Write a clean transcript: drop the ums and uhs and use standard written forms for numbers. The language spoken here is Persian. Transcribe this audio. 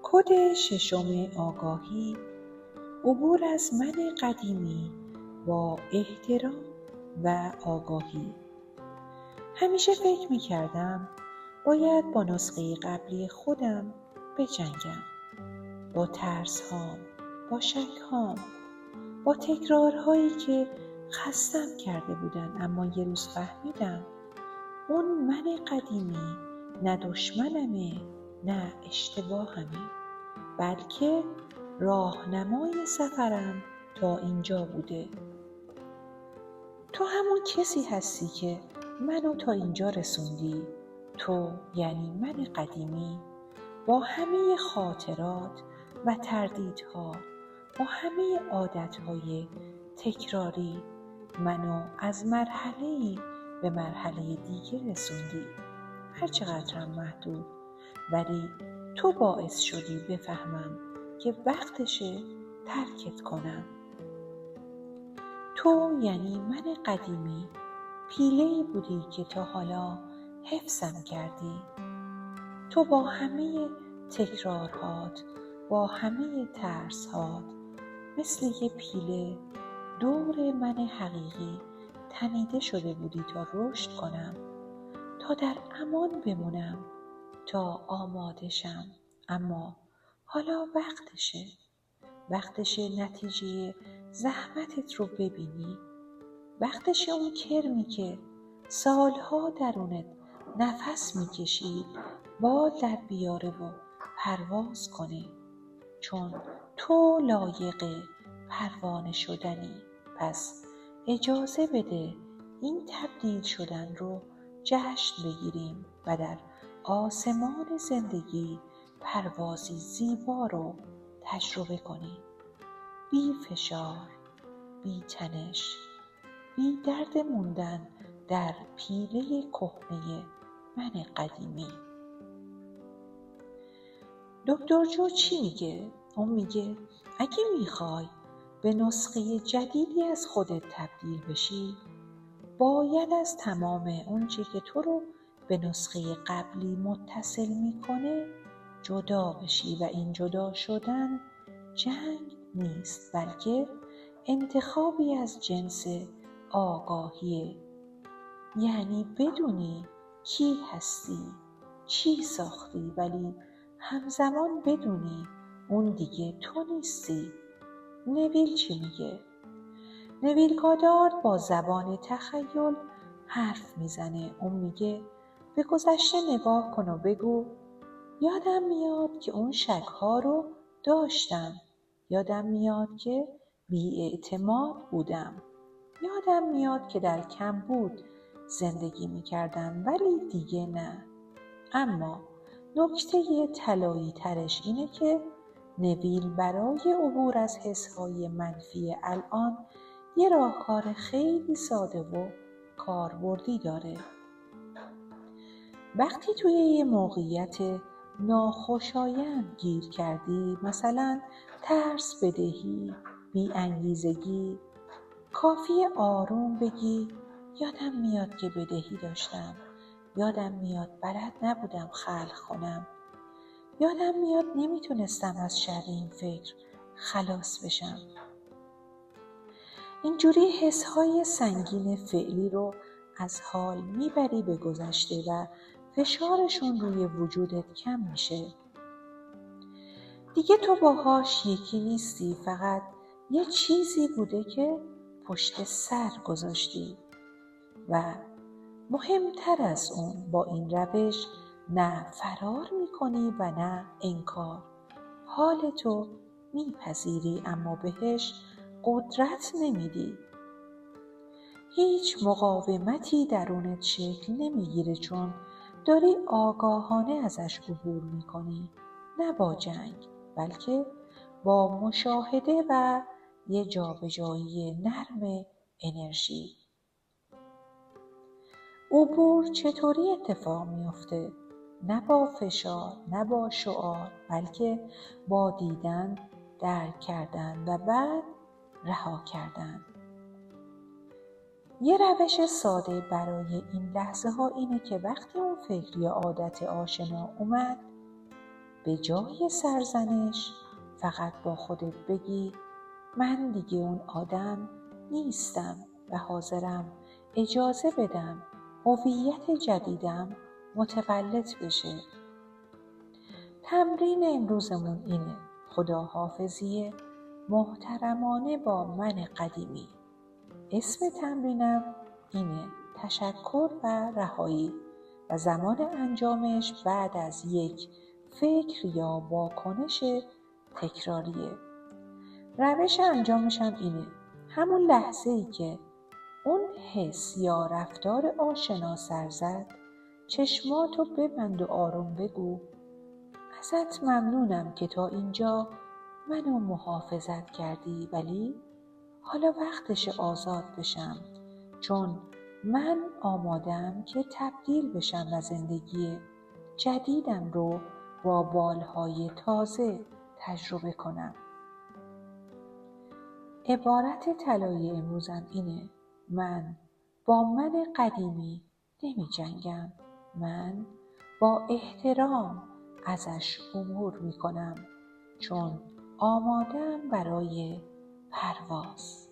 کد ششم آگاهی: عبور از من قدیمی با احترام و آگاهی. همیشه فکر می‌کردم باید با نسخه قبلی خودم بجنگم، با ترس‌هام، با شک‌هام، با تکرارهایی که خستم کرده بودن. اما یه روز فهمیدم اون من قدیمی نه دشمنمه نه اشتباهمه، بلکه راهنمای سفرم تا اینجا بوده. تو همون کسی هستی که منو تا اینجا رسوندی. تو یعنی من قدیمی، با همه خاطرات و تردیدها، با همه عادتهای تکراری، منو از مرحله‌ای به مرحله دیگه رسوندی. هرچقدرم محدود، ولی تو باعث شدی بفهمم که وقتشه ترکت کنم. تو یعنی من قدیمی، پیله‌ای بودی که تا حالا حفظم کردی. تو با همه تکرارهات، با همه ترسهات، مثل یه پیله دور من حقیقی تنیده شده بودی تا رشد کنم، تا در امان بمونم، تا آماده شم. اما حالا وقتشه نتیجه زحمتت رو ببینی. وقتشه اون کرمی که سالها درونت نفس میکشی باد در بیاره و پرواز کنه، چون تو لایق پروانه شدنی. پس اجازه بده این تبدیل شدن رو جشن بگیریم و در آسمان زندگی پروازی زیبا رو تجربه کنیم. بی فشار، بی تنش، بی درد موندن در پیله کهنه من قدیمی. دکتر جو چی میگه؟ اون میگه اگه میخوای به نسخه جدیدی از خودت تبدیل بشی، باید از تمام اونچه که تو رو به نسخه قبلی متصل میکنه جدا بشی. و این جدا شدن جنگ نیست، بلکه انتخابی از جنس آگاهیه. یعنی بدونی کی هستی، چی ساختی، ولی همزمان بدونی اون دیگه تو نیستی. نویل چی میگه؟ نویل گادارد با زبان تخیل حرف میزنه. اون میگه به گذشته نگاه کن و بگو یادم میاد که اون شک‌ها رو داشتم. یادم میاد که بی‌اعتماد بودم. یادم میاد که در کمبود زندگی میکردم، ولی دیگه نه. اما نکته طلایی ترش اینه که نویل برای عبور از حسهای منفی الان یه راهکار خیلی ساده و کاربردی داره. وقتی توی یه موقعیت ناخوشایند گیر کردی، مثلا ترس، بدهی، بی‌انگیزگی، کافیه آروم بگی یادم میاد که بدهی داشتم. یادم میاد بلد نبودم خلق کنم. یادم میاد نمیتونستم از شر این فکر خلاص بشم. اینجوری حسهای سنگین فعلی رو از حال میبری به گذشته و فشارشون روی وجودت کم میشه. دیگه تو باهاش یکی نیستی، فقط یه چیزی بوده که پشت سر گذاشتی. و مهمتر از اون، با این روش نه فرار میکنی و نه انکار. حالتو میپذیری اما بهش قدرت نمیدی. هیچ مقاومتی درونت شکل نمیگیره، چون داری آگاهانه ازش عبور میکنی. نه با جنگ، بلکه با مشاهده و یه جابجایی نرم انرژی. عبور چطوری اتفاق میفته؟ نه با فشار، نه با شعار، بلکه با دیدن، درک کردن و بعد رها کردن. یه روش ساده برای این لحظه ها اینه که وقتی اون فکر یا عادت آشنا اومد، به جای سرزنش فقط با خودت بگی من دیگه اون آدم نیستم و حاضرم اجازه بدم هویت جدیدم متولد بشه. تمرین امروزمون اینه: خداحافظی محترمانه با من قدیمی. اسم تمرینم اینه: تشکر و رهایی، و زمان انجامش بعد از یک فکر یا واکنش تکراریه. روش انجامش هم اینه: همون لحظه‌ای که اون حس یا رفتار آشنا سر زد، چشماتو ببند و آروم بگو ازت ممنونم که تا اینجا منو محافظت کردی، ولی حالا وقتش آزاد بشم، چون من آمادم که تبدیل بشم و زندگی جدیدم رو با بالهای تازه تجربه کنم. عبارت طلایی امروزم اینه: من با من قدیمی نمی جنگم، من با احترام ازش عبور می کنم، چون آمادم برای پرواز.